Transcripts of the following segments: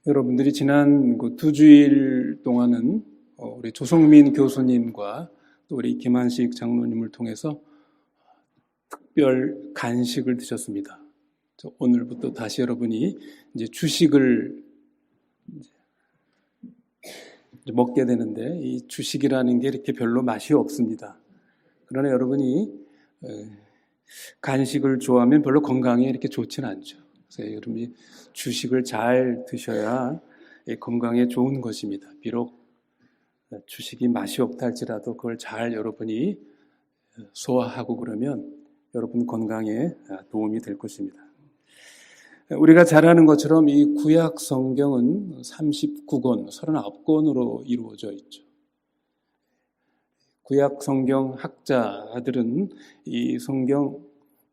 여러분들이 지난 그 2주일 동안은 우리 조성민 교수님과 또 우리 김한식 장로님을 통해서 특별 간식을 드셨습니다. 오늘부터 다시 여러분이 이제 주식을 먹게 되는데, 이 주식이라는 게 이렇게 별로 맛이 없습니다. 그러나 여러분이 간식을 좋아하면 별로 건강에 이렇게 좋지는 않죠. 그래서 여러분이 주식을 잘 드셔야 건강에 좋은 것입니다. 비록 주식이 맛이 없다 할지라도 그걸 잘 여러분이 소화하고 그러면 여러분 건강에 도움이 될 것입니다. 우리가 잘 아는 것처럼 이 구약 성경은 39권, 39권으로 이루어져 있죠. 구약 성경 학자들은 이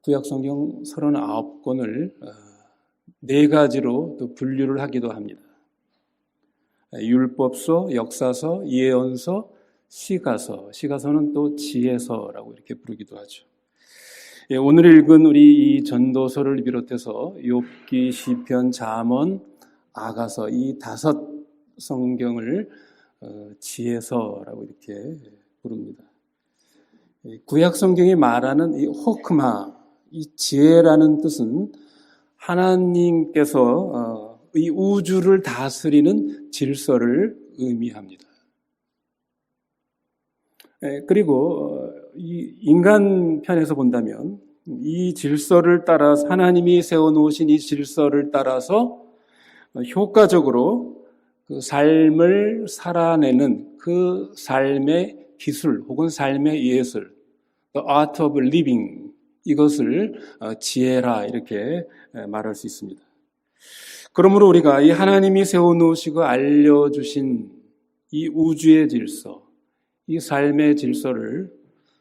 구약 성경 39권을 4가지로 또 분류를 하기도 합니다. 율법서, 역사서, 예언서, 시가서는 또 지혜서라고 이렇게 부르기도 하죠. 오늘 읽은 우리 이 전도서를 비롯해서 욥기, 시편, 잠언, 아가서 이 5 성경을 지혜서라고 이렇게 부릅니다. 구약 성경이 말하는 이 호크마, 이 지혜라는 뜻은 하나님께서 이 우주를 다스리는 질서를 의미합니다. 그리고 이 인간 편에서 본다면 이 질서를 따라서 하나님이 세워놓으신 이 질서를 따라서 효과적으로 그 삶을 살아내는 그 삶의 기술 혹은 삶의 예술, The Art of Living, 이것을 지혜라 이렇게 말할 수 있습니다. 그러므로 우리가 이 하나님이 세워놓으시고 알려주신 이 우주의 질서, 이 삶의 질서를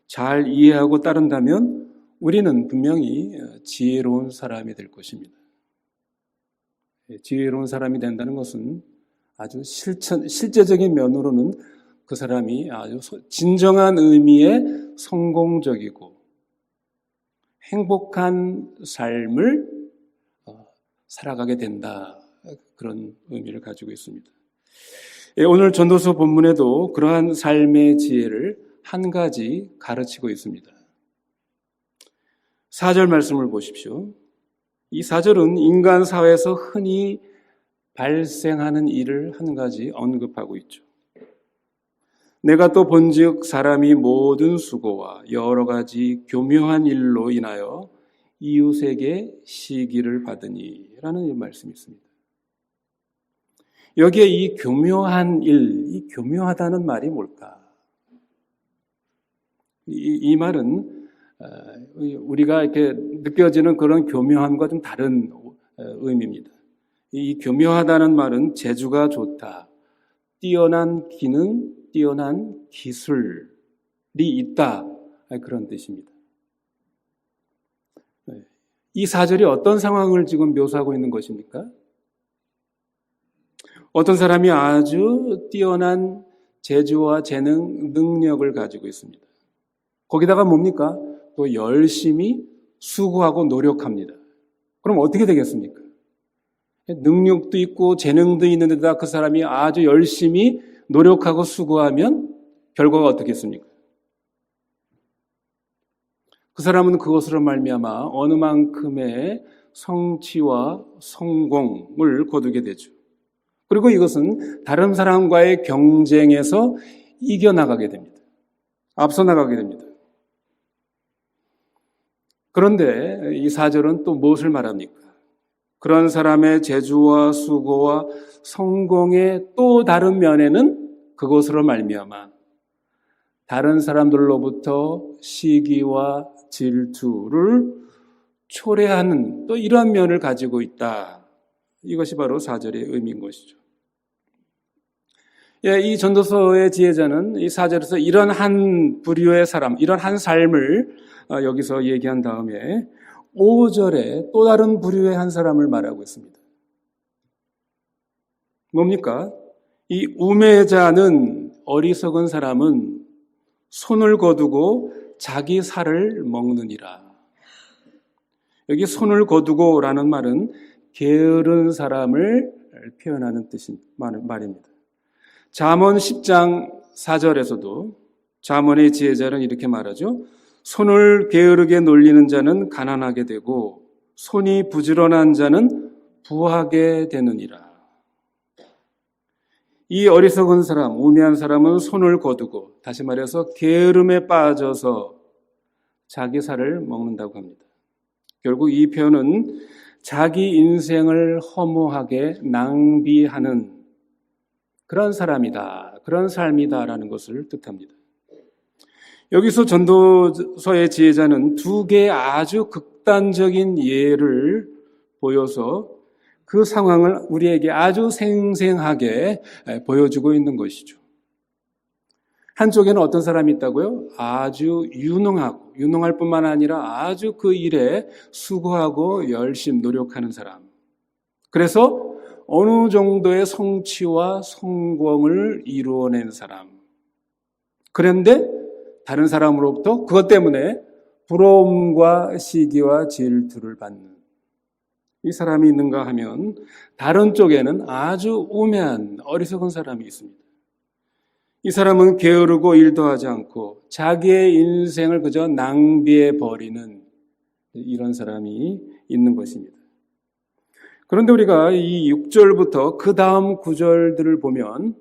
잘 이해하고 따른다면 우리는 분명히 지혜로운 사람이 될 것입니다. 지혜로운 사람이 된다는 것은 아주 실제적인 면으로는 그 사람이 아주 진정한 의미의 성공적이고 행복한 삶을 살아가게 된다, 그런 의미를 가지고 있습니다. 오늘 전도서 본문에도 그러한 삶의 지혜를 한 가지 가르치고 있습니다. 4절 말씀을 보십시오. 이 4절은 인간 사회에서 흔히 발생하는 일을 한 가지 언급하고 있죠. 내가 또 본즉 사람이 모든 수고와 여러 가지 교묘한 일로 인하여 이웃에게 시기를 받으니 라는 말씀이 있습니다. 여기에 이 교묘한 일, 이 교묘하다는 말이 뭘까? 이 말은 우리가 이렇게 느껴지는 그런 교묘함과 좀 다른 의미입니다. 이 교묘하다는 말은 재주가 좋다, 뛰어난 기능, 뛰어난 기술이 있다, 그런 뜻입니다. 이 4절이 어떤 상황을 지금 묘사하고 있는 것입니까? 어떤 사람이 아주 뛰어난 재주와 재능, 능력을 가지고 있습니다. 거기다가 뭡니까? 또 열심히 수고하고 노력합니다. 그럼 어떻게 되겠습니까? 능력도 있고 재능도 있는데다 그 사람이 아주 열심히 노력하고 수고하면 결과가 어떻겠습니까? 그 사람은 그것으로 말미암아 어느 만큼의 성취와 성공을 거두게 되죠. 그리고 이것은 다른 사람과의 경쟁에서 이겨나가게 됩니다. 앞서 나가게 됩니다. 그런데 이 4절은 또 무엇을 말합니까? 그런 사람의 재주와 수고와 성공의 또 다른 면에는 그것으로 말미암아 다른 사람들로부터 시기와 질투를 초래하는 또 이러한 면을 가지고 있다. 이것이 바로 4절의 의미인 것이죠. 이 전도서의 지혜자는 이 4절에서 이런 한 부류의 사람, 이런 한 삶을 여기서 얘기한 다음에 5절에 또 다른 부류의 한 사람을 말하고 있습니다. 뭡니까? 이 우매자는, 어리석은 사람은 손을 거두고 자기 살을 먹느니라. 여기 손을 거두고라는 말은 게으른 사람을 표현하는 말입니다. 잠언 10장 4절에서도 잠언의 지혜자는 이렇게 말하죠. 손을 게으르게 놀리는 자는 가난하게 되고 손이 부지런한 자는 부하게 되느니라. 이 어리석은 사람, 우매한 사람은 손을 거두고, 다시 말해서 게으름에 빠져서 자기 살을 먹는다고 합니다. 결국 이 표현은 자기 인생을 허무하게 낭비하는 그런 사람이다, 그런 삶이다라는 것을 뜻합니다. 여기서 전도서의 지혜자는 두 개의 아주 극단적인 예를 보여서 그 상황을 우리에게 아주 생생하게 보여주고 있는 것이죠. 한쪽에는 어떤 사람이 있다고요? 아주 유능할 뿐만 아니라 아주 그 일에 수고하고 열심히 노력하는 사람. 그래서 어느 정도의 성취와 성공을 이루어낸 사람. 그런데 다른 사람으로부터 그것 때문에 부러움과 시기와 질투를 받는 이 사람이 있는가 하면 다른 쪽에는 아주 우매한 어리석은 사람이 있습니다. 이 사람은 게으르고 일도 하지 않고 자기의 인생을 그저 낭비해 버리는 이런 사람이 있는 것입니다. 그런데 우리가 이 6절부터 그 다음 9절들을 보면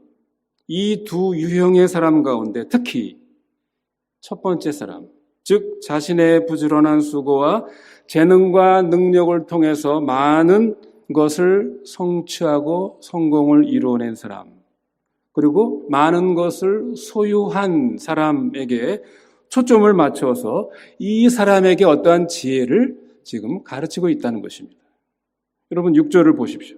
이 두 유형의 사람 가운데 특히 첫 번째 사람, 즉 자신의 부지런한 수고와 재능과 능력을 통해서 많은 것을 성취하고 성공을 이루어낸 사람, 그리고 많은 것을 소유한 사람에게 초점을 맞춰서 이 사람에게 어떠한 지혜를 지금 가르치고 있다는 것입니다. 여러분 6절을 보십시오.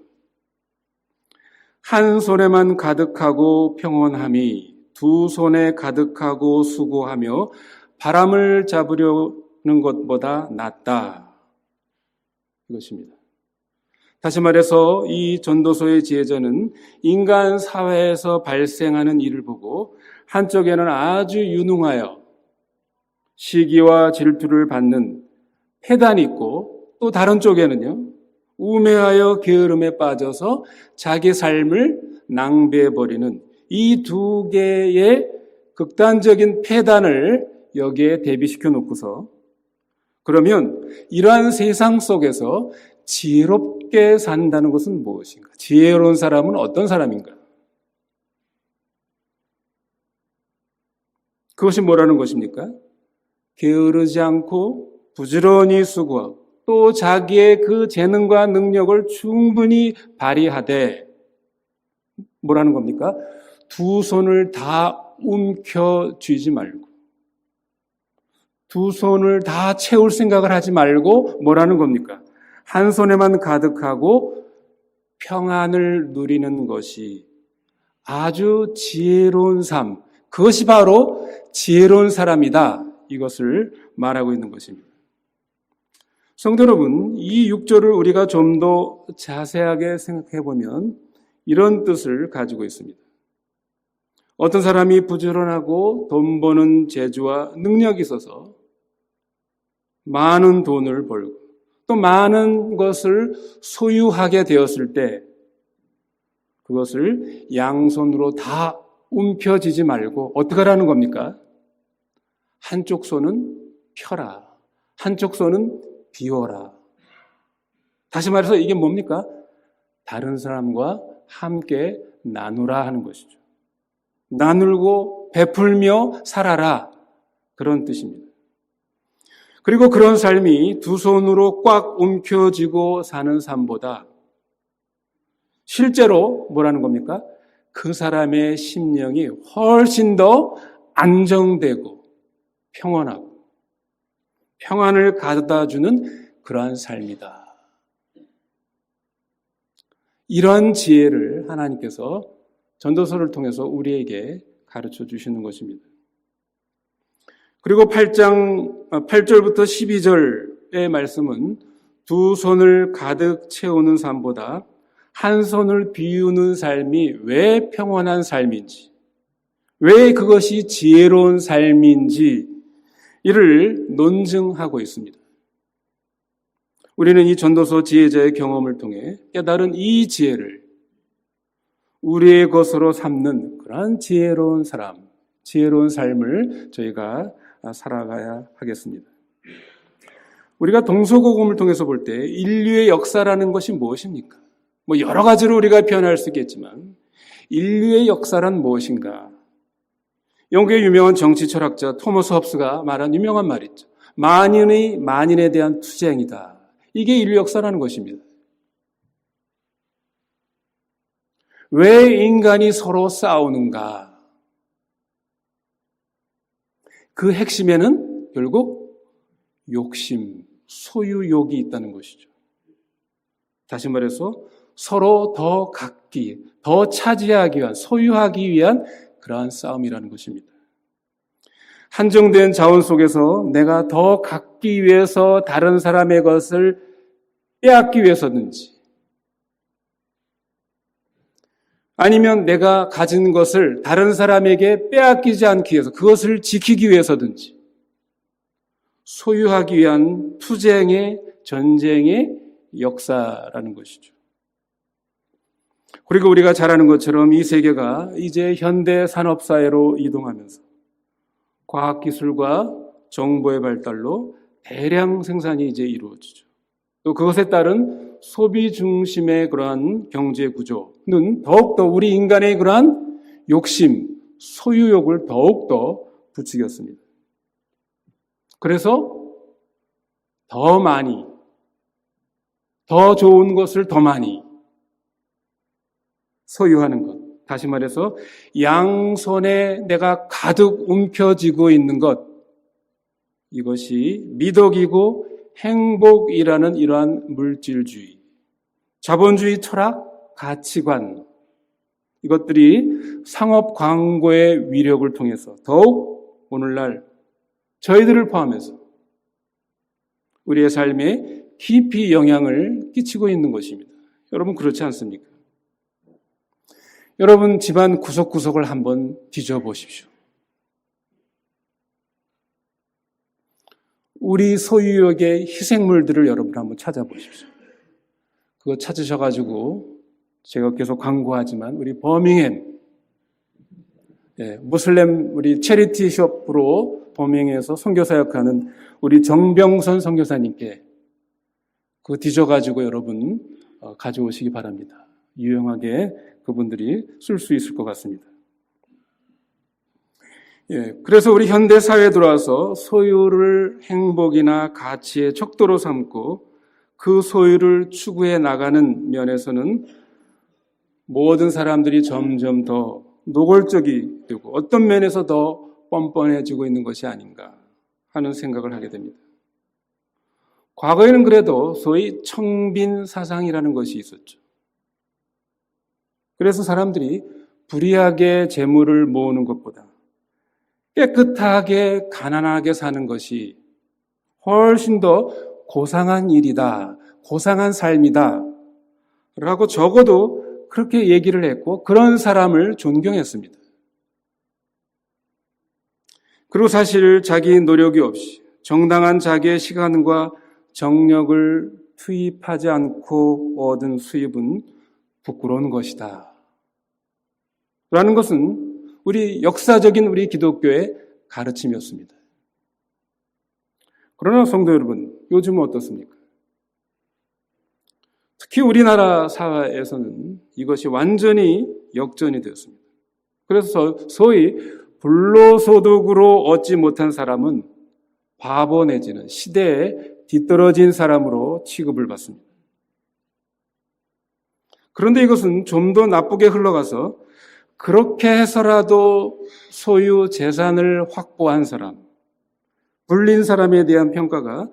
한 손에만 가득하고 평온함이 두 손에 가득하고 수고하며 바람을 잡으려는 것보다 낫다. 이것입니다. 다시 말해서 이 전도서의 지혜자는 인간 사회에서 발생하는 일을 보고 한쪽에는 아주 유능하여 시기와 질투를 받는 패단이 있고 또 다른 쪽에는요 우매하여 게으름에 빠져서 자기 삶을 낭비해버리는 이 두 개의 극단적인 패단을 여기에 대비시켜 놓고서 그러면 이러한 세상 속에서 지혜롭게 산다는 것은 무엇인가? 지혜로운 사람은 어떤 사람인가? 그것이 뭐라는 것입니까? 게으르지 않고 부지런히 수고하고 또 자기의 그 재능과 능력을 충분히 발휘하되 뭐라는 겁니까? 두 손을 다 움켜쥐지 말고 두 손을 다 채울 생각을 하지 말고 뭐라는 겁니까? 한 손에만 가득하고 평안을 누리는 것이 아주 지혜로운 삶, 그것이 바로 지혜로운 사람이다. 이것을 말하고 있는 것입니다. 성도 여러분, 이 6절을 우리가 좀 더 자세하게 생각해 보면 이런 뜻을 가지고 있습니다. 어떤 사람이 부지런하고 돈 버는 재주와 능력이 있어서 많은 돈을 벌고 또 많은 것을 소유하게 되었을 때 그것을 양손으로 다 움켜쥐지 말고 어떻게 하라는 겁니까? 한쪽 손은 펴라. 한쪽 손은 비워라. 다시 말해서 이게 뭡니까? 다른 사람과 함께 나누라 하는 것이죠. 나누고 베풀며 살아라. 그런 뜻입니다. 그리고 그런 삶이 두 손으로 꽉 움켜쥐고 사는 삶보다 실제로 뭐라는 겁니까? 그 사람의 심령이 훨씬 더 안정되고 평온하고 평안을 가져다주는 그러한 삶이다. 이러한 지혜를 하나님께서 전도서를 통해서 우리에게 가르쳐 주시는 것입니다. 그리고 8절부터 12절의 말씀은 두 손을 가득 채우는 삶보다 한 손을 비우는 삶이 왜 평온한 삶인지, 왜 그것이 지혜로운 삶인지 이를 논증하고 있습니다. 우리는 이 전도서 지혜자의 경험을 통해 깨달은 이 지혜를 우리의 것으로 삼는 그런 지혜로운 사람, 지혜로운 삶을 저희가 살아가야 하겠습니다. 우리가 동서고금을 통해서 볼 때 인류의 역사라는 것이 무엇입니까? 여러 가지로 우리가 표현할 수 있겠지만 인류의 역사란 무엇인가? 영국의 유명한 정치 철학자 토머스 홉스가 말한 유명한 말이 있죠. 만인의 만인에 대한 투쟁이다. 이게 인류 역사라는 것입니다. 왜 인간이 서로 싸우는가? 그 핵심에는 결국 욕심, 소유욕이 있다는 것이죠. 다시 말해서 서로 더 갖기, 더 차지하기 위한, 소유하기 위한 그러한 싸움이라는 것입니다. 한정된 자원 속에서 내가 더 갖기 위해서 다른 사람의 것을 빼앗기 위해서든지, 아니면 내가 가진 것을 다른 사람에게 빼앗기지 않기 위해서, 그것을 지키기 위해서든지 소유하기 위한 투쟁의, 전쟁의 역사라는 것이죠. 그리고 우리가 잘 아는 것처럼 이 세계가 이제 현대 산업사회로 이동하면서 과학기술과 정보의 발달로 대량 생산이 이제 이루어지죠. 또 그것에 따른 소비 중심의 그러한 경제 구조는 더욱더 우리 인간의 그러한 욕심, 소유욕을 더욱더 부추겼습니다. 그래서 더 많이, 더 좋은 것을 더 많이 소유하는 것. 다시 말해서 양손에 내가 가득 움켜쥐고 있는 것. 이것이 미덕이고 행복이라는 이러한 물질주의, 자본주의 철학, 가치관, 이것들이 상업 광고의 위력을 통해서 더욱 오늘날 저희들을 포함해서 우리의 삶에 깊이 영향을 끼치고 있는 것입니다. 여러분 그렇지 않습니까? 여러분 집안 구석구석을 한번 뒤져보십시오. 우리 소유욕의 희생물들을 여러분 한번 찾아보십시오. 그거 찾으셔가지고 제가 계속 광고하지만 우리 버밍햄, 무슬림 우리 체리티 숍으로 버밍에서 선교사역하는 우리 정병선 선교사님께 그거 뒤져가지고 여러분 가져오시기 바랍니다. 유용하게 그분들이 쓸 수 있을 것 같습니다. 그래서 우리 현대 사회에 들어와서 소유를 행복이나 가치의 척도로 삼고 그 소유를 추구해 나가는 면에서는 모든 사람들이 점점 더 노골적이 되고 어떤 면에서 더 뻔뻔해지고 있는 것이 아닌가 하는 생각을 하게 됩니다. 과거에는 그래도 소위 청빈 사상이라는 것이 있었죠. 그래서 사람들이 불이하게 재물을 모으는 것보다 깨끗하게 가난하게 사는 것이 훨씬 더 고상한 일이다, 고상한 삶이다 라고 적어도 그렇게 얘기를 했고 그런 사람을 존경했습니다. 그리고 사실 자기 노력이 없이 정당한 자기의 시간과 정력을 투입하지 않고 얻은 수입은 부끄러운 것이다 라는 것은 우리 역사적인 우리 기독교의 가르침이었습니다. 그러나 성도 여러분, 요즘은 어떻습니까? 특히 우리나라 사회에서는 이것이 완전히 역전이 되었습니다. 그래서 소위 불로소득으로 얻지 못한 사람은 바보 내지는 시대에 뒤떨어진 사람으로 취급을 받습니다. 그런데 이것은 좀 더 나쁘게 흘러가서 그렇게 해서라도 소유 재산을 확보한 사람, 불린 사람에 대한 평가가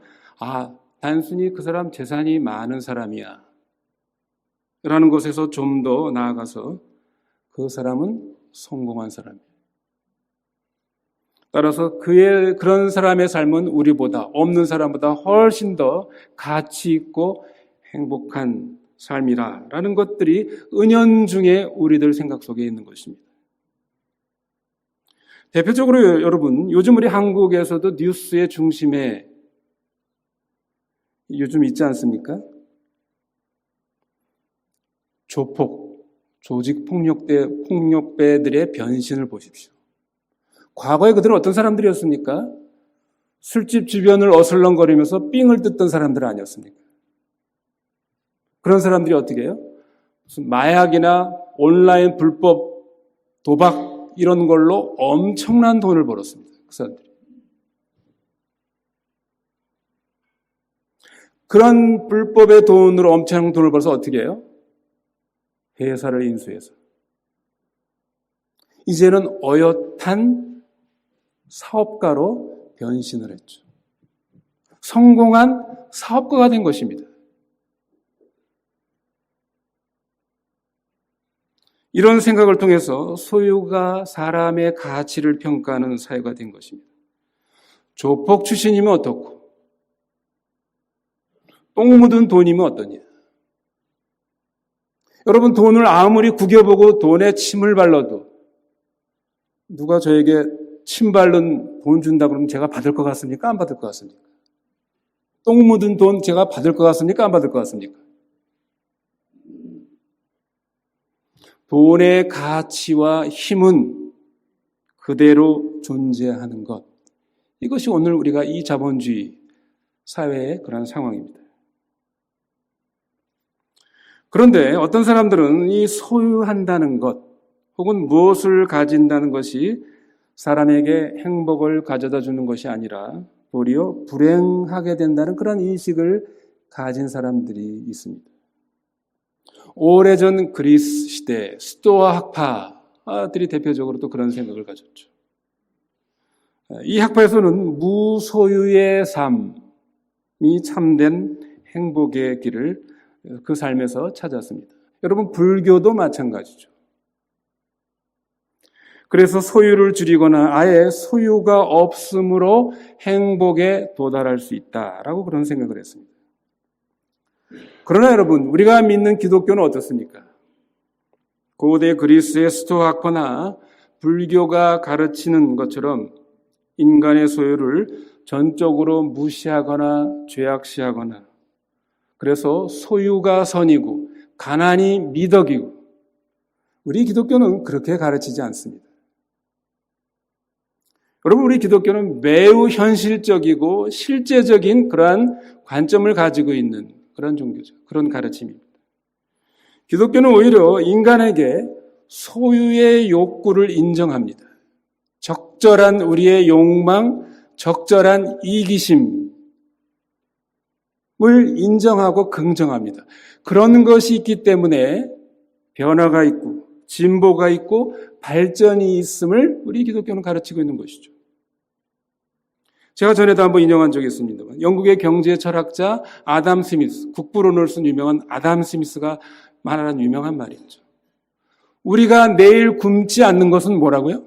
단순히 그 사람 재산이 많은 사람이야 라는 것에서 좀 더 나아가서 그 사람은 성공한 사람이에요. 따라서 그런 사람의 삶은 우리보다, 없는 사람보다 훨씬 더 가치 있고 행복한 삶이라는 것들이 은연중에 우리들 생각 속에 있는 것입니다. 대표적으로 여러분, 요즘 우리 한국에서도 뉴스의 중심에 요즘 있지 않습니까? 조폭, 조직 폭력배들의 변신을 보십시오. 과거에 그들은 어떤 사람들이었습니까? 술집 주변을 어슬렁거리면서 삥을 뜯던 사람들 아니었습니까? 그런 사람들이 어떻게 해요? 무슨 마약이나 온라인 불법 도박 이런 걸로 엄청난 돈을 벌었습니다. 그 사람들이. 그런 불법의 돈으로 엄청난 돈을 벌어서 어떻게 해요? 회사를 인수해서. 이제는 어엿한 사업가로 변신을 했죠. 성공한 사업가가 된 것입니다. 이런 생각을 통해서 소유가 사람의 가치를 평가하는 사회가 된 것입니다. 조폭 출신이면 어떻고 똥 묻은 돈이면 어떠냐. 여러분 돈을 아무리 구겨보고 돈에 침을 발라도 누가 저에게 침 바른 돈 준다 그러면 제가 받을 것 같습니까? 안 받을 것 같습니까? 똥 묻은 돈 제가 받을 것 같습니까? 안 받을 것 같습니까? 돈의 가치와 힘은 그대로 존재하는 것. 이것이 오늘 우리가 이 자본주의 사회의 그런 상황입니다. 그런데 어떤 사람들은 이 소유한다는 것 혹은 무엇을 가진다는 것이 사람에게 행복을 가져다 주는 것이 아니라 도리어 불행하게 된다는 그런 인식을 가진 사람들이 있습니다. 오래전 그리스 시대 스토아 학파들이 대표적으로 또 그런 생각을 가졌죠. 이 학파에서는 무소유의 삶이 참된 행복의 길을 그 삶에서 찾았습니다. 여러분 불교도 마찬가지죠. 그래서 소유를 줄이거나 아예 소유가 없음으로 행복에 도달할 수 있다라고 그런 생각을 했습니다. 그러나 여러분 우리가 믿는 기독교는 어떻습니까? 고대 그리스의 스토아학파나 불교가 가르치는 것처럼 인간의 소유를 전적으로 무시하거나 죄악시하거나 그래서 소유가 선이고 가난이 미덕이고 우리 기독교는 그렇게 가르치지 않습니다. 여러분 우리 기독교는 매우 현실적이고 실제적인 그러한 관점을 가지고 있는 그런 종교죠. 그런 가르침입니다. 기독교는 오히려 인간에게 소유의 욕구를 인정합니다. 적절한 우리의 욕망, 적절한 이기심을 인정하고 긍정합니다. 그런 것이 있기 때문에 변화가 있고 진보가 있고 발전이 있음을 우리 기독교는 가르치고 있는 것이죠. 제가 전에도 한번 인용한 적이 있습니다만 영국의 경제 철학자 아담 스미스, 국부론을 쓴 유명한 아담 스미스가 말하는 유명한 말이 있죠. 우리가 내일 굶지 않는 것은 뭐라고요?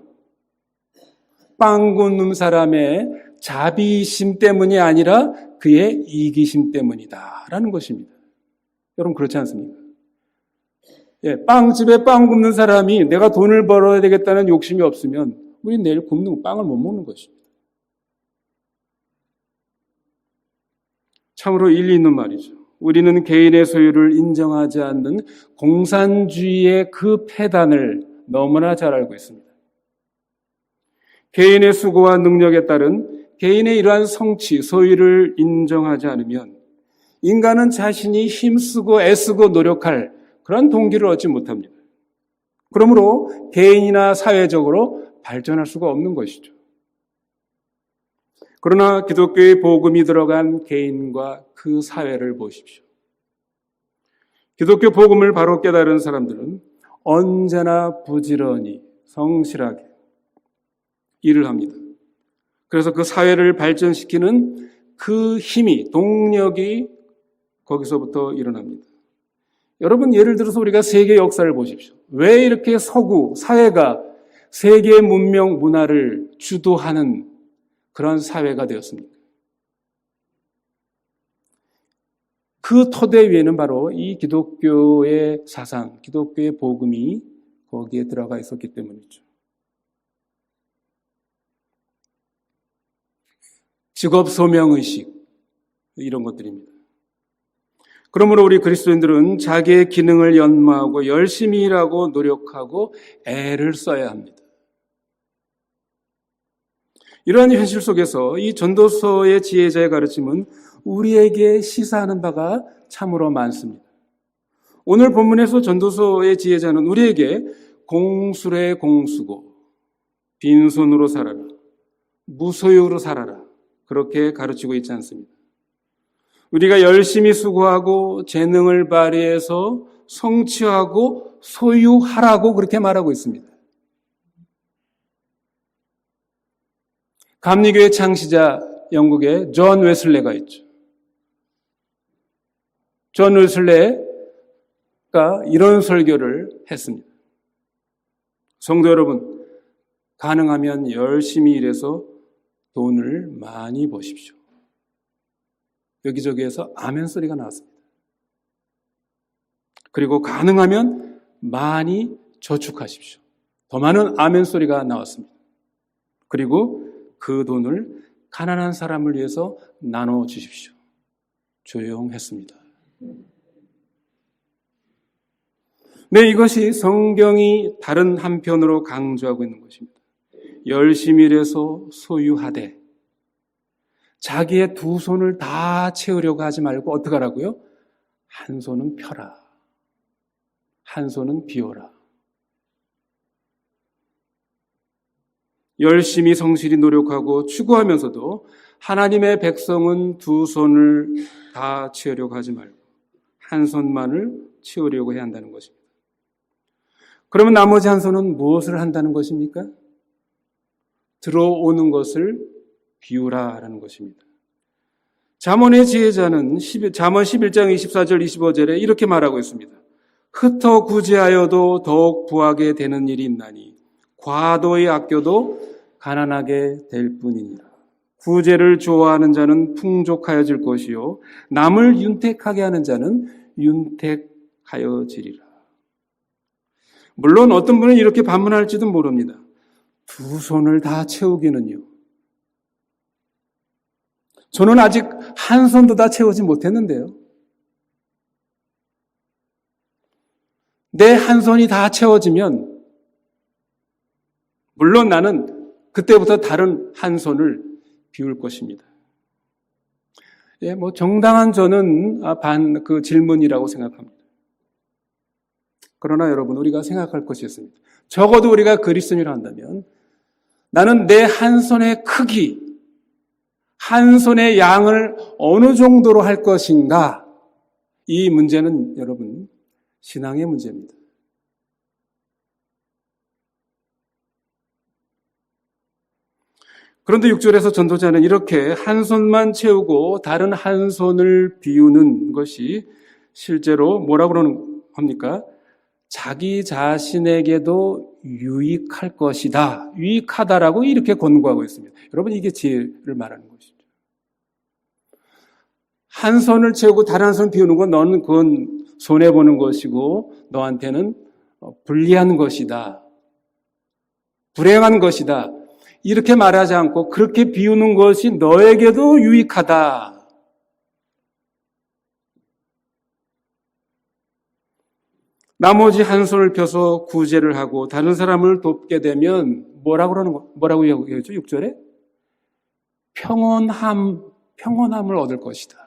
빵 굽는 사람의 자비심 때문이 아니라 그의 이기심 때문이다 라는 것입니다. 여러분 그렇지 않습니까? 빵집에 빵 굽는 사람이 내가 돈을 벌어야 되겠다는 욕심이 없으면 우리 내일 굽는 빵을 못 먹는 것입니다. 참으로 일리 있는 말이죠. 우리는 개인의 소유를 인정하지 않는 공산주의의 그 폐단을 너무나 잘 알고 있습니다. 개인의 수고와 능력에 따른 개인의 이러한 성취, 소유를 인정하지 않으면 인간은 자신이 힘쓰고 애쓰고 노력할 그런 동기를 얻지 못합니다. 그러므로 개인이나 사회적으로 발전할 수가 없는 것이죠. 그러나 기독교의 복음이 들어간 개인과 그 사회를 보십시오. 기독교 복음을 바로 깨달은 사람들은 언제나 부지런히 성실하게 일을 합니다. 그래서 그 사회를 발전시키는 그 힘이, 동력이 거기서부터 일어납니다. 여러분 예를 들어서 우리가 세계 역사를 보십시오. 왜 이렇게 서구 사회가 세계 문명 문화를 주도하는 그런 사회가 되었습니까? 그 토대 위에는 바로 이 기독교의 사상, 기독교의 복음이 거기에 들어가 있었기 때문이죠. 직업 소명의식 이런 것들입니다. 그러므로 우리 그리스도인들은 자기의 기능을 연마하고 열심히 일하고 노력하고 애를 써야 합니다. 이러한 현실 속에서 이 전도서의 지혜자의 가르침은 우리에게 시사하는 바가 참으로 많습니다. 오늘 본문에서 전도서의 지혜자는 우리에게 공술의 공수고 빈손으로 살아라, 무소유로 살아라, 그렇게 가르치고 있지 않습니다. 우리가 열심히 수고하고 재능을 발휘해서 성취하고 소유하라고 그렇게 말하고 있습니다. 감리교의 창시자 영국의 존 웨슬레가 있죠. 존 웨슬레가 이런 설교를 했습니다. 성도 여러분, 가능하면 열심히 일해서 돈을 많이 버십시오. 여기저기에서 아멘 소리가 나왔습니다. 그리고 가능하면 많이 저축하십시오. 더 많은 아멘 소리가 나왔습니다. 그리고 그 돈을 가난한 사람을 위해서 나눠 주십시오. 조용했습니다. 네, 이것이 성경이 다른 한편으로 강조하고 있는 것입니다. 열심히 일해서 소유하되 자기의 두 손을 다 채우려고 하지 말고 어떻게 하라고요? 한 손은 펴라. 한 손은 비워라. 열심히 성실히 노력하고 추구하면서도 하나님의 백성은 두 손을 다 채우려고 하지 말고 한 손만을 채우려고 해야 한다는 것입니다. 그러면 나머지 한 손은 무엇을 한다는 것입니까? 들어오는 것을 비우라라는 것입니다. 잠언의 지혜자는 잠언 11장 24절 25절에 이렇게 말하고 있습니다. 흩어 구제하여도 더욱 부하게 되는 일이 있나니 과도히 아껴도 가난하게 될 뿐이니라. 구제를 좋아하는 자는 풍족하여질 것이요 남을 윤택하게 하는 자는 윤택하여지리라. 물론 어떤 분은 이렇게 반문할지도 모릅니다. 두 손을 다 채우기는요. 저는 아직 한 손도 다 채우지 못했는데요. 내 한 손이 다 채워지면 물론 나는 그때부터 다른 한 손을 비울 것입니다. 예, 정당한 저는 그 질문이라고 생각합니다. 그러나 여러분, 우리가 생각할 것이 있습니다. 적어도 우리가 그리스도인이라 한다면 나는 내 한 손의 크기, 한 손의 양을 어느 정도로 할 것인가? 이 문제는 여러분, 신앙의 문제입니다. 그런데 6절에서 전도자는 이렇게 한 손만 채우고 다른 한 손을 비우는 것이 실제로 뭐라고 그러는 겁니까? 자기 자신에게도 유익할 것이다. 유익하다라고 이렇게 권고하고 있습니다. 여러분, 이게 지혜를 말하는 것이죠. 한 손을 채우고 다른 한 손 비우는 건 너는 그건 손해보는 것이고 너한테는 불리한 것이다. 불행한 것이다. 이렇게 말하지 않고 그렇게 비우는 것이 너에게도 유익하다. 나머지 한 손을 펴서 구제를 하고 다른 사람을 돕게 되면 뭐라고 얘기하죠? 6절에? 평온함을 얻을 것이다.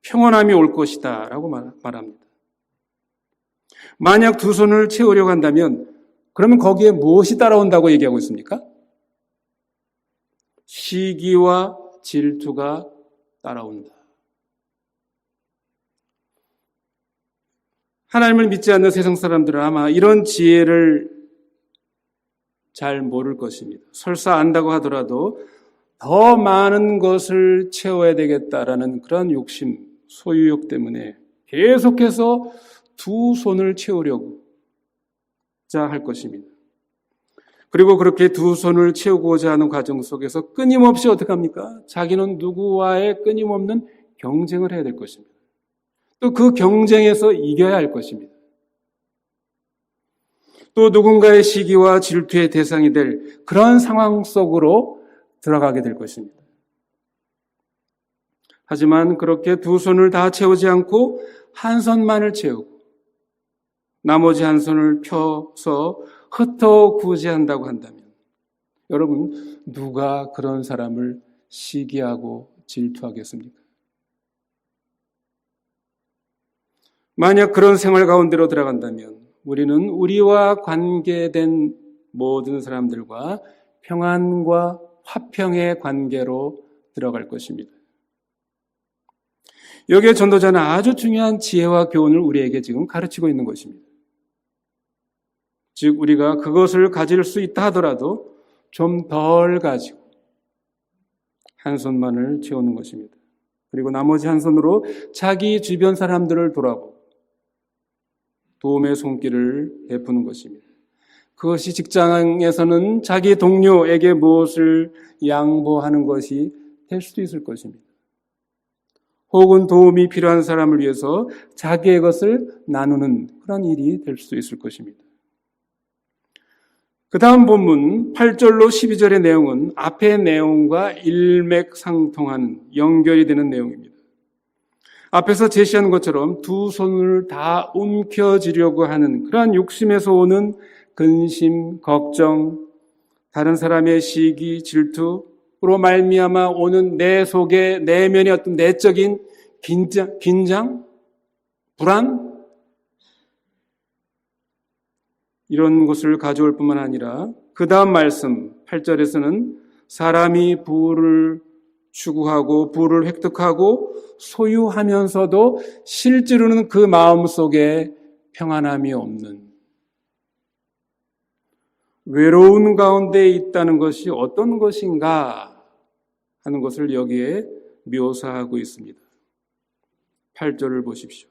평온함이 올 것이다. 라고 말합니다. 만약 두 손을 채우려고 한다면 그러면 거기에 무엇이 따라온다고 얘기하고 있습니까? 시기와 질투가 따라온다. 하나님을 믿지 않는 세상 사람들은 아마 이런 지혜를 잘 모를 것입니다. 설사 안다고 하더라도 더 많은 것을 채워야 되겠다라는 그런 욕심, 소유욕 때문에 계속해서 두 손을 채우려고 할 것입니다. 그리고 그렇게 두 손을 채우고자 하는 과정 속에서 끊임없이 어떻게 합니까? 자기는 누구와의 끊임없는 경쟁을 해야 될 것입니다. 또 그 경쟁에서 이겨야 할 것입니다. 또 누군가의 시기와 질투의 대상이 될 그런 상황 속으로 들어가게 될 것입니다. 하지만 그렇게 두 손을 다 채우지 않고 한 손만을 채우고 나머지 한 손을 펴서 흩어 구제한다고 한다면 여러분, 누가 그런 사람을 시기하고 질투하겠습니까? 만약 그런 생활 가운데로 들어간다면 우리는 우리와 관계된 모든 사람들과 평안과 화평의 관계로 들어갈 것입니다. 여기에 전도자는 아주 중요한 지혜와 교훈을 우리에게 지금 가르치고 있는 것입니다. 즉 우리가 그것을 가질 수 있다 하더라도 좀 덜 가지고 한 손만을 채우는 것입니다. 그리고 나머지 한 손으로 자기 주변 사람들을 돌아보고 도움의 손길을 베푸는 것입니다. 그것이 직장에서는 자기 동료에게 무엇을 양보하는 것이 될 수도 있을 것입니다. 혹은 도움이 필요한 사람을 위해서 자기의 것을 나누는 그런 일이 될 수도 있을 것입니다. 그 다음 본문 8절로 12절의 내용은 앞의 내용과 일맥상통하는 연결이 되는 내용입니다. 앞에서 제시한 것처럼 두 손을 다 움켜쥐려고 하는 그러한 욕심에서 오는 근심, 걱정, 다른 사람의 시기, 질투로 말미암아 오는 내 속의 내면의 어떤 내적인 긴장, 불안, 이런 것을 가져올 뿐만 아니라 그 다음 말씀 8절에서는 사람이 부를 추구하고 부를 획득하고 소유하면서도 실제로는 그 마음속에 평안함이 없는 외로운 가운데 있다는 것이 어떤 것인가 하는 것을 여기에 묘사하고 있습니다. 8절을 보십시오.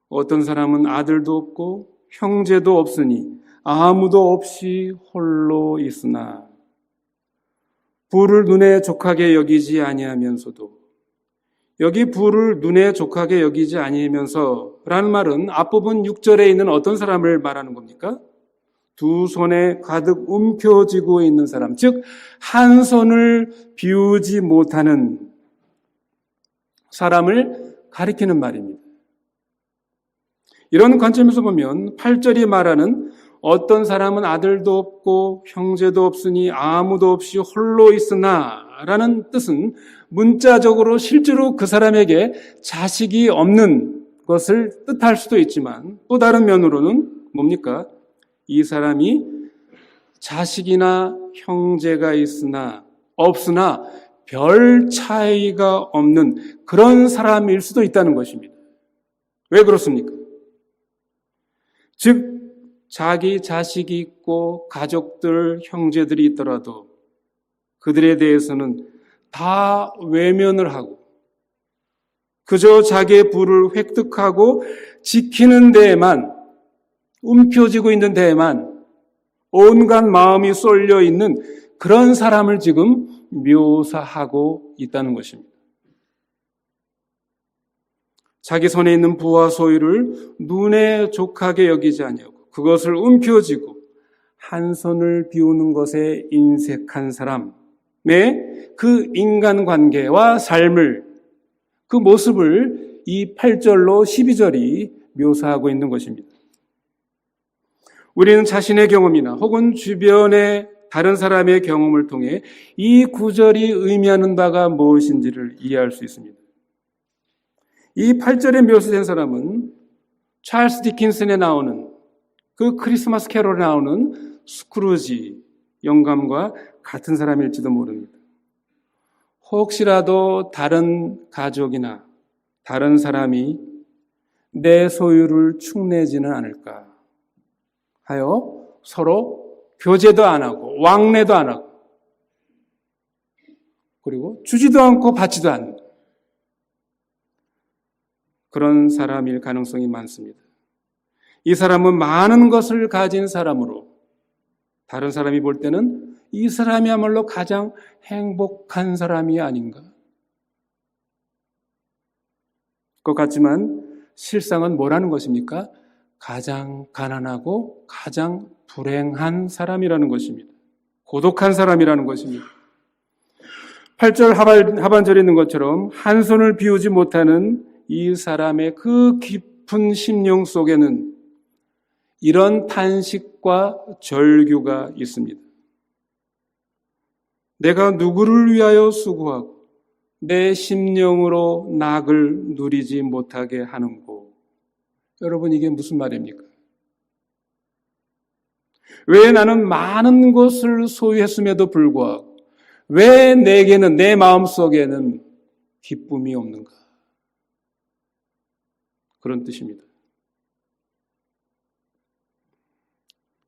어떤 사람은 아들도 없고 형제도 없으니 아무도 없이 홀로 있으나 부를 눈에 족하게 여기지 아니하면서도 여기 부를 눈에 족하게 여기지 아니하면서 라는 말은 앞부분 6절에 있는 어떤 사람을 말하는 겁니까? 두 손에 가득 움켜쥐고 있는 사람, 즉 한 손을 비우지 못하는 사람을 가리키는 말입니다. 이런 관점에서 보면 8절이 말하는 어떤 사람은 아들도 없고 형제도 없으니 아무도 없이 홀로 있으나 라는 뜻은 문자적으로 실제로 그 사람에게 자식이 없는 것을 뜻할 수도 있지만 또 다른 면으로는 뭡니까? 이 사람이 자식이나 형제가 있으나 없으나 별 차이가 없는 그런 사람일 수도 있다는 것입니다. 왜 그렇습니까? 즉 자기 자식이 있고 가족들, 형제들이 있더라도 그들에 대해서는 다 외면을 하고 그저 자기의 부를 획득하고 지키는 데에만 움켜쥐고 있는 데에만 온갖 마음이 쏠려 있는 그런 사람을 지금 묘사하고 있다는 것입니다. 자기 손에 있는 부와 소유를 눈에 족하게 여기지 아니하고 그것을 움켜쥐고 한 손을 비우는 것에 인색한 사람의 그 인간관계와 삶을 그 모습을 이 8절로 12절이 묘사하고 있는 것입니다. 우리는 자신의 경험이나 혹은 주변의 다른 사람의 경험을 통해 이 구절이 의미하는 바가 무엇인지를 이해할 수 있습니다. 이 8절에 묘사된 사람은 찰스 디킨슨에 나오는 그 크리스마스 캐롤에 나오는 스크루지 영감과 같은 사람일지도 모릅니다. 혹시라도 다른 가족이나 다른 사람이 내 소유를 축내지는 않을까 하여 서로 교제도 안 하고 왕래도 안 하고 그리고 주지도 않고 받지도 않는 그런 사람일 가능성이 많습니다. 이 사람은 많은 것을 가진 사람으로 다른 사람이 볼 때는 이 사람이야말로 가장 행복한 사람이 아닌가. 것 같지만 실상은 뭐라는 것입니까? 가장 가난하고 가장 불행한 사람이라는 것입니다. 고독한 사람이라는 것입니다. 8절 하반절에 있는 것처럼 한 손을 비우지 못하는 이 사람의 그 깊은 심령 속에는 이런 탄식과 절규가 있습니다. 내가 누구를 위하여 수고하고 내 심령으로 낙을 누리지 못하게 하는고. 여러분, 이게 무슨 말입니까? 왜 나는 많은 것을 소유했음에도 불구하고 왜 내게는, 내 마음속에는 기쁨이 없는가? 그런 뜻입니다.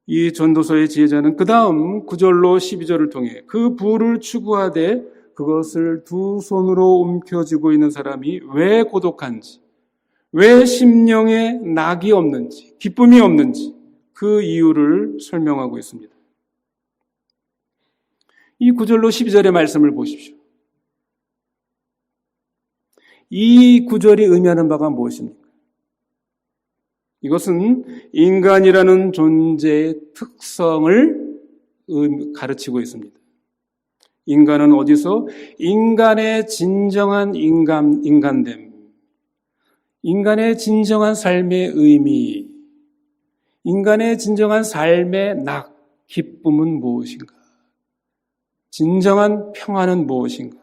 이 전도서의 지혜자는 그 다음 9절로 12절을 통해 그 부를 추구하되 그것을 두 손으로 움켜쥐고 있는 사람이 왜 고독한지, 왜 심령에 낙이 없는지, 기쁨이 없는지 그 이유를 설명하고 있습니다. 이 9절로 12절의 말씀을 보십시오. 이 9절이 의미하는 바가 무엇입니까? 이것은 인간이라는 존재의 특성을 가르치고 있습니다. 인간은 어디서? 인간의 진정한 인간됨, 인간의 진정한 삶의 의미, 인간의 진정한 삶의 낙, 기쁨은 무엇인가? 진정한 평안은 무엇인가?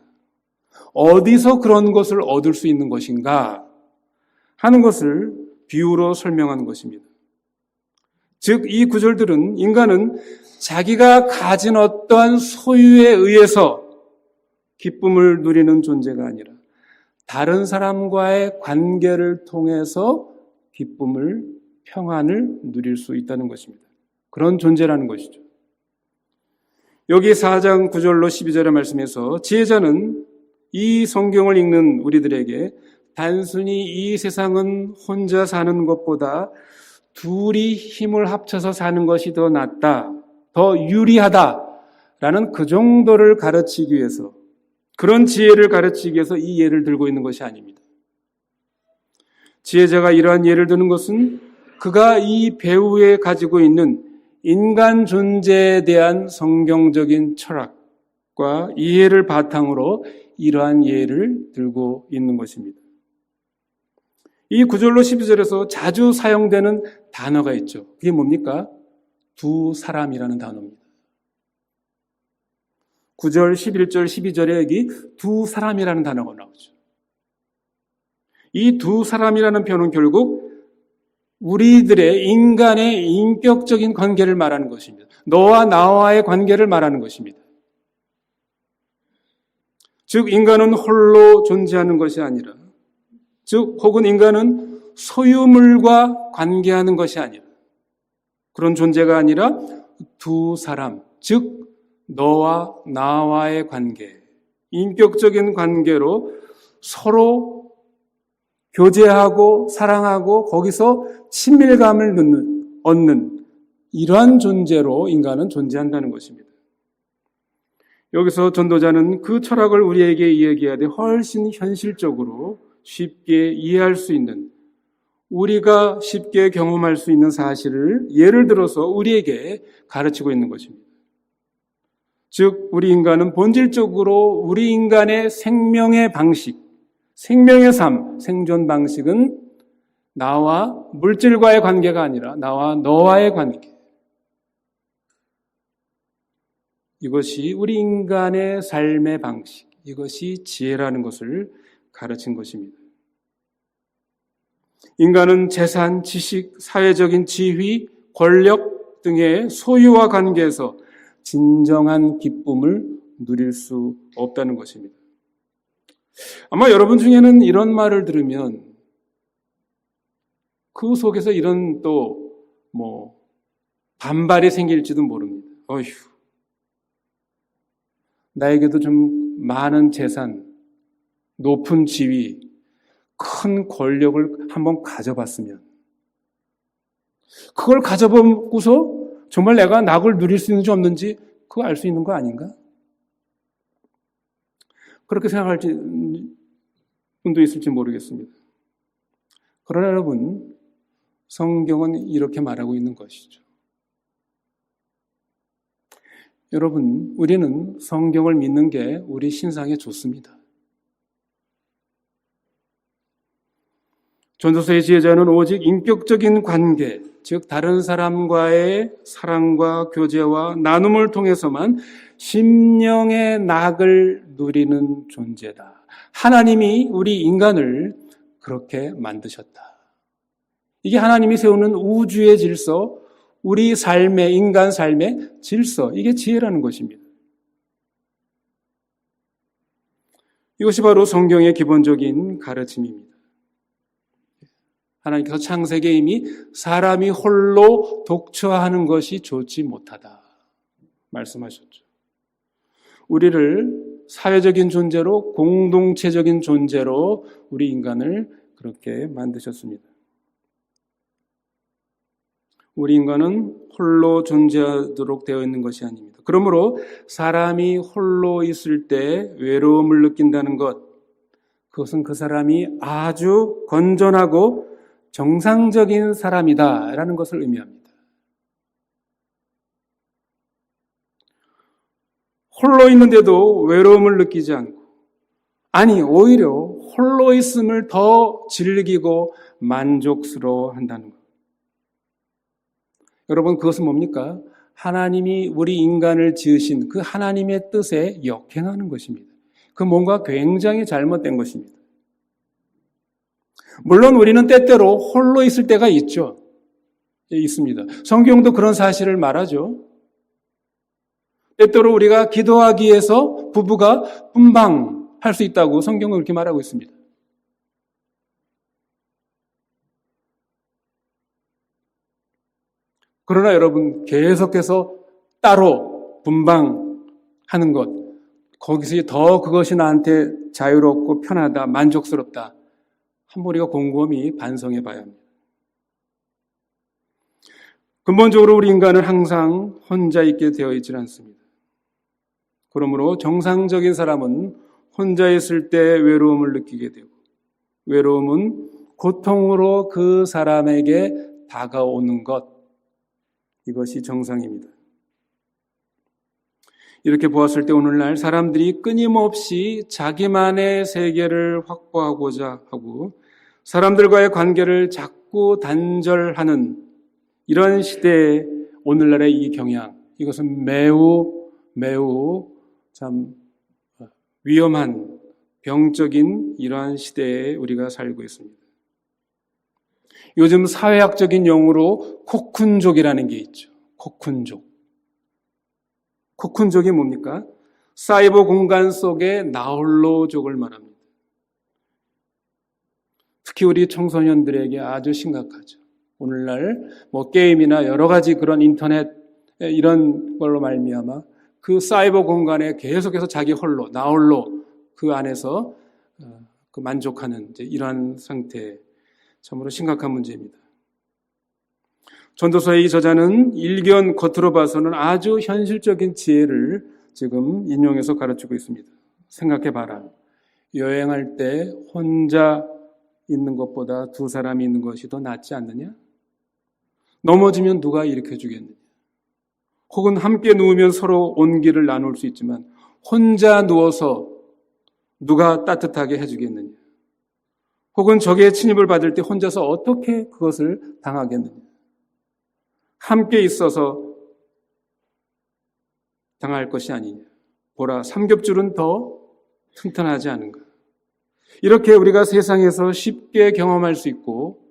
어디서 그런 것을 얻을 수 있는 것인가? 하는 것을 비유로 설명하는 것입니다. 즉, 이 구절들은 인간은 자기가 가진 어떠한 소유에 의해서 기쁨을 누리는 존재가 아니라 다른 사람과의 관계를 통해서 기쁨을, 평안을 누릴 수 있다는 것입니다. 그런 존재라는 것이죠. 여기 4장 9절로 12절의 말씀에서 지혜자는 이 성경을 읽는 우리들에게 단순히 이 세상은 혼자 사는 것보다 둘이 힘을 합쳐서 사는 것이 더 낫다, 더 유리하다라는 그 정도를 가르치기 위해서, 그런 지혜를 가르치기 위해서 이 예를 들고 있는 것이 아닙니다. 지혜자가 이러한 예를 드는 것은 그가 이 배후에 가지고 있는 인간 존재에 대한 성경적인 철학과 이해를 바탕으로 이러한 예를 들고 있는 것입니다. 이 9절로 12절에서 자주 사용되는 단어가 있죠. 그게 뭡니까? 두 사람이라는 단어입니다. 9절, 11절, 12절에 여기 두 사람이라는 단어가 나오죠. 이 두 사람이라는 표현은 결국 우리들의 인간의 인격적인 관계를 말하는 것입니다. 너와 나와의 관계를 말하는 것입니다. 즉, 인간은 홀로 존재하는 것이 아니라, 즉, 혹은 인간은 소유물과 관계하는 것이 아니라, 그런 존재가 아니라 두 사람, 즉, 너와 나와의 관계, 인격적인 관계로 서로 교제하고 사랑하고 거기서 친밀감을 얻는 이러한 존재로 인간은 존재한다는 것입니다. 여기서 전도자는 그 철학을 우리에게 이야기하되 훨씬 현실적으로 쉽게 이해할 수 있는, 우리가 쉽게 경험할 수 있는 사실을 예를 들어서 우리에게 가르치고 있는 것입니다. 즉, 우리 인간은 본질적으로 우리 인간의 생명의 방식, 생명의 삶, 생존 방식은 나와 물질과의 관계가 아니라 나와 너와의 관계. 이것이 우리 인간의 삶의 방식, 이것이 지혜라는 것을 가르친 것입니다. 인간은 재산, 지식, 사회적인 지위, 권력 등의 소유와 관계에서 진정한 기쁨을 누릴 수 없다는 것입니다. 아마 여러분 중에는 이런 말을 들으면 그 속에서 이런 반발이 생길지도 모릅니다. 어휴, 나에게도 좀 많은 재산, 높은 지위, 큰 권력을 한번 가져봤으면, 그걸 가져보고서 정말 내가 낙을 누릴 수 있는지 없는지 그거 알 수 있는 거 아닌가? 그렇게 생각할지 분도 있을지 모르겠습니다. 그러나 여러분, 성경은 이렇게 말하고 있는 것이죠. 여러분, 우리는 성경을 믿는 게 우리 신상에 좋습니다. 전도서의 지혜자는 오직 인격적인 관계, 즉 다른 사람과의 사랑과 교제와 나눔을 통해서만 심령의 낙을 누리는 존재다. 하나님이 우리 인간을 그렇게 만드셨다. 이게 하나님이 세우는 우주의 질서, 우리 삶의, 인간 삶의 질서, 이게 지혜라는 것입니다. 이것이 바로 성경의 기본적인 가르침입니다. 하나님께서 창세기에 이미 사람이 홀로 독처하는 것이 좋지 못하다 말씀하셨죠. 우리를 사회적인 존재로, 공동체적인 존재로 우리 인간을 그렇게 만드셨습니다. 우리 인간은 홀로 존재하도록 되어 있는 것이 아닙니다. 그러므로 사람이 홀로 있을 때 외로움을 느낀다는 것, 그것은 그 사람이 아주 건전하고 정상적인 사람이다라는 것을 의미합니다. 홀로 있는데도 외로움을 느끼지 않고, 아니 오히려 홀로 있음을 더 즐기고 만족스러워 한다는 것. 여러분, 그것은 뭡니까? 하나님이 우리 인간을 지으신 그 하나님의 뜻에 역행하는 것입니다. 그 뭔가 굉장히 잘못된 것입니다. 물론 우리는 때때로 홀로 있을 때가 있죠. 있습니다. 성경도 그런 사실을 말하죠. 때때로 우리가 기도하기 위해서 부부가 분방할 수 있다고 성경은 그렇게 말하고 있습니다. 그러나 여러분, 계속해서 따로 분방하는 것, 거기서 더 그것이 나한테 자유롭고 편하다, 만족스럽다, 한번 우리가 곰곰이 반성해 봐야 합니다. 근본적으로 우리 인간은 항상 혼자 있게 되어 있지는 않습니다. 그러므로 정상적인 사람은 혼자 있을 때 외로움을 느끼게 되고, 외로움은 고통으로 그 사람에게 다가오는 것, 이것이 정상입니다. 이렇게 보았을 때 오늘날 사람들이 끊임없이 자기만의 세계를 확보하고자 하고 사람들과의 관계를 자꾸 단절하는 이런 시대에 오늘날의 이 경향, 이것은 매우 참 위험한 병적인 이러한 시대에 우리가 살고 있습니다. 요즘 사회학적인 용어로 코쿤족이라는 게 있죠. 코쿤족. 코쿤족이 뭡니까? 사이버 공간 속의 나홀로족을 말합니다. 특히 우리 청소년들에게 아주 심각하죠. 오늘날 게임이나 여러 가지 그런 인터넷 이런 걸로 말미암아 그 사이버 공간에 계속해서 자기 홀로, 나홀로 그 안에서 그 만족하는 이러한 상태, 참으로 심각한 문제입니다. 전도서의 이 저자는 일견 겉으로 봐서는 아주 현실적인 지혜를 지금 인용해서 가르치고 있습니다. 생각해봐라. 여행할 때 혼자 있는 것보다 두 사람이 있는 것이 더 낫지 않느냐? 넘어지면 누가 일으켜 주겠느냐? 혹은 함께 누우면 서로 온기를 나눌 수 있지만 혼자 누워서 누가 따뜻하게 해주겠느냐? 혹은 적의 침입을 받을 때 혼자서 어떻게 그것을 당하겠느냐? 함께 있어서 당할 것이 아니냐? 보라, 삼겹줄은 더 튼튼하지 않은가? 이렇게 우리가 세상에서 쉽게 경험할 수 있고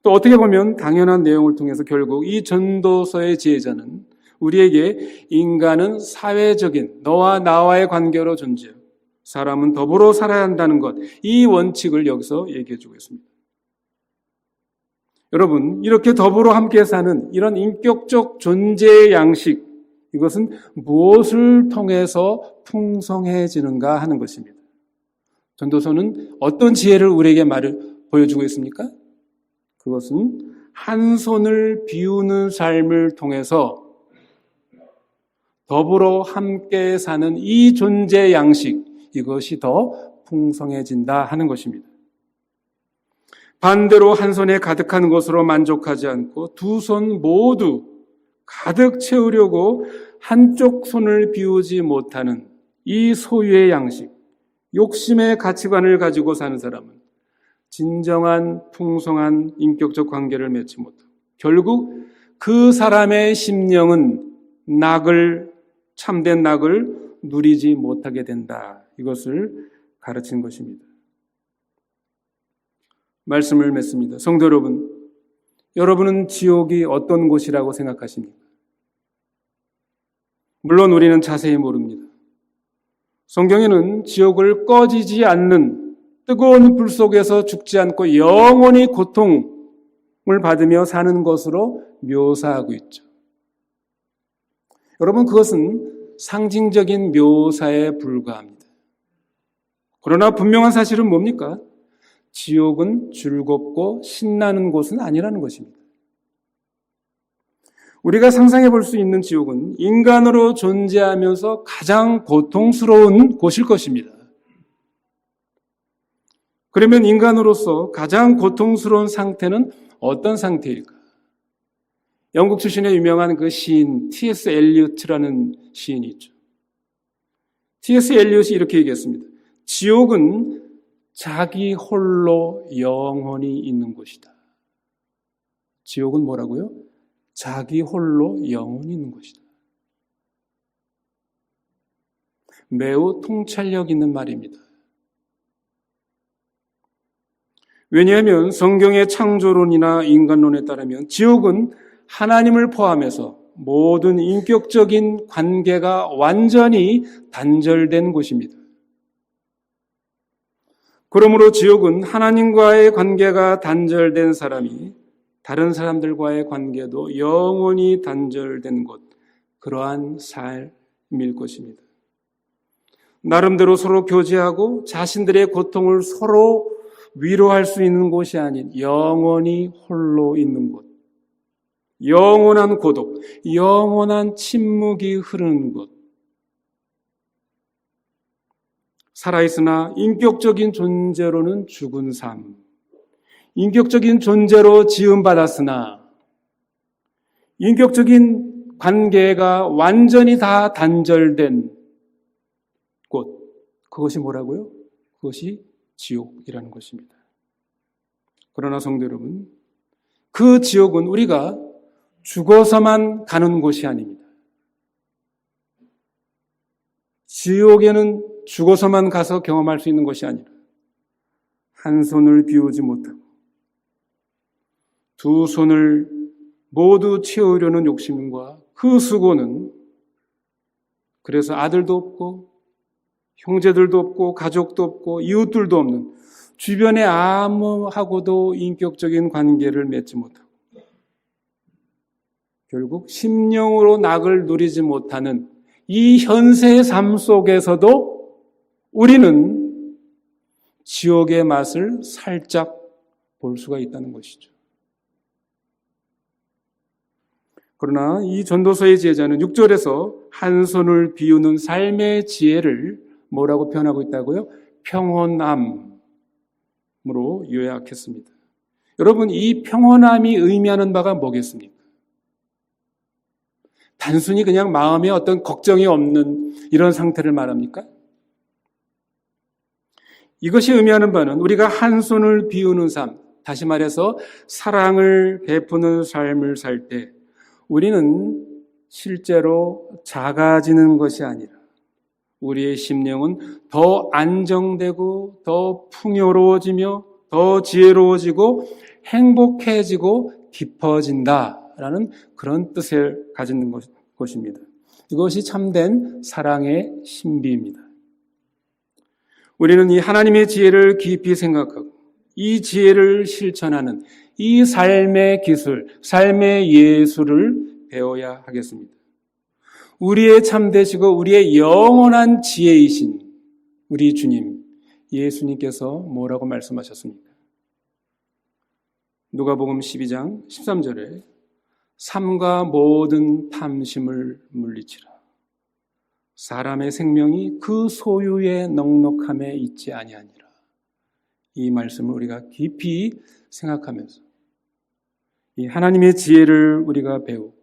또 어떻게 보면 당연한 내용을 통해서 결국 이 전도서의 지혜자는 우리에게 인간은 사회적인 너와 나와의 관계로 존재하고 사람은 더불어 살아야 한다는 것, 이 원칙을 여기서 얘기해 주고 있습니다. 여러분, 이렇게 더불어 함께 사는 이런 인격적 존재의 양식, 이것은 무엇을 통해서 풍성해지는가 하는 것입니다. 전도서는 어떤 지혜를 우리에게 보여주고 있습니까? 그것은 한 손을 비우는 삶을 통해서 더불어 함께 사는 이 존재 양식, 이것이 더 풍성해진다 하는 것입니다. 반대로 한 손에 가득한 것으로 만족하지 않고 두 손 모두 가득 채우려고 한쪽 손을 비우지 못하는 이 소유의 양식, 욕심의 가치관을 가지고 사는 사람은 진정한 풍성한 인격적 관계를 맺지 못하고 결국 그 사람의 심령은 참된 낙을 누리지 못하게 된다. 이것을 가르친 것입니다. 말씀을 맺습니다. 성도 여러분, 여러분은 지옥이 어떤 곳이라고 생각하십니까? 물론 우리는 자세히 모릅니다. 성경에는 지옥을 꺼지지 않는 뜨거운 불 속에서 죽지 않고 영원히 고통을 받으며 사는 것으로 묘사하고 있죠. 여러분, 그것은 상징적인 묘사에 불과합니다. 그러나 분명한 사실은 뭡니까? 지옥은 즐겁고 신나는 곳은 아니라는 것입니다. 우리가 상상해 볼 수 있는 지옥은 인간으로 존재하면서 가장 고통스러운 곳일 것입니다. 그러면 인간으로서 가장 고통스러운 상태는 어떤 상태일까? 영국 출신의 유명한 그 시인 T.S. 엘리엇이라는 시인이 있죠. T.S. 엘리엇이 이렇게 얘기했습니다. 지옥은 자기 홀로 영원히 있는 곳이다. 지옥은 뭐라고요? 자기 홀로 영원히 있는 것이다. 매우 통찰력 있는 말입니다. 왜냐하면 성경의 창조론이나 인간론에 따르면 지옥은 하나님을 포함해서 모든 인격적인 관계가 완전히 단절된 곳입니다. 그러므로 지옥은 하나님과의 관계가 단절된 사람이 다른 사람들과의 관계도 영원히 단절된 곳, 그러한 삶일 것입니다. 나름대로 서로 교제하고 자신들의 고통을 서로 위로할 수 있는 곳이 아닌 영원히 홀로 있는 곳, 영원한 고독, 영원한 침묵이 흐르는 곳, 살아있으나 인격적인 존재로는 죽은 삶, 인격적인 존재로 지음받았으나 인격적인 관계가 완전히 다 단절된 곳, 그것이 뭐라고요? 그것이 지옥이라는 것입니다. 그러나 성도 여러분, 그 지옥은 우리가 죽어서만 가는 곳이 아닙니다. 지옥에는 죽어서만 가서 경험할 수 있는 것이 아니라 한 손을 비우지 못하고 두 손을 모두 채우려는 욕심과 그 수고는 그래서 아들도 없고 형제들도 없고 가족도 없고 이웃들도 없는 주변에 아무하고도 인격적인 관계를 맺지 못하고 결국 심령으로 낙을 누리지 못하는 이 현세의 삶 속에서도 우리는 지옥의 맛을 살짝 볼 수가 있다는 것이죠. 그러나 이 전도서의 제자는 6절에서 한 손을 비우는 삶의 지혜를 뭐라고 표현하고 있다고요? 평온함으로 요약했습니다. 여러분, 이 평온함이 의미하는 바가 뭐겠습니까? 단순히 그냥 마음에 어떤 걱정이 없는 이런 상태를 말합니까? 이것이 의미하는 바는 우리가 한 손을 비우는 삶, 다시 말해서 사랑을 베푸는 삶을 살 때 우리는 실제로 작아지는 것이 아니라 우리의 심령은 더 안정되고 더 풍요로워지며 더 지혜로워지고 행복해지고 깊어진다라는 그런 뜻을 가지는 것입니다. 이것이 참된 사랑의 신비입니다. 우리는 이 하나님의 지혜를 깊이 생각하고 이 지혜를 실천하는 이 삶의 기술, 삶의 예술을 배워야 하겠습니다. 우리의 참되시고 우리의 영원한 지혜이신 우리 주님, 예수님께서 뭐라고 말씀하셨습니까? 누가복음 12장 13절에 삼가 모든 탐심을 물리치라. 사람의 생명이 그 소유의 넉넉함에 있지 아니하니라. 이 말씀을 우리가 깊이 생각하면서 이 하나님의 지혜를 우리가 배우고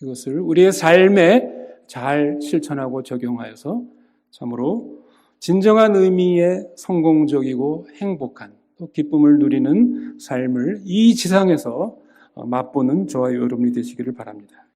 이것을 우리의 삶의 잘 실천하고 적용하여서 참으로 진정한 의미의 성공적이고 행복한 또 기쁨을 누리는 삶을 이 지상에서 맛보는 저와 여러분이 되시기를 바랍니다.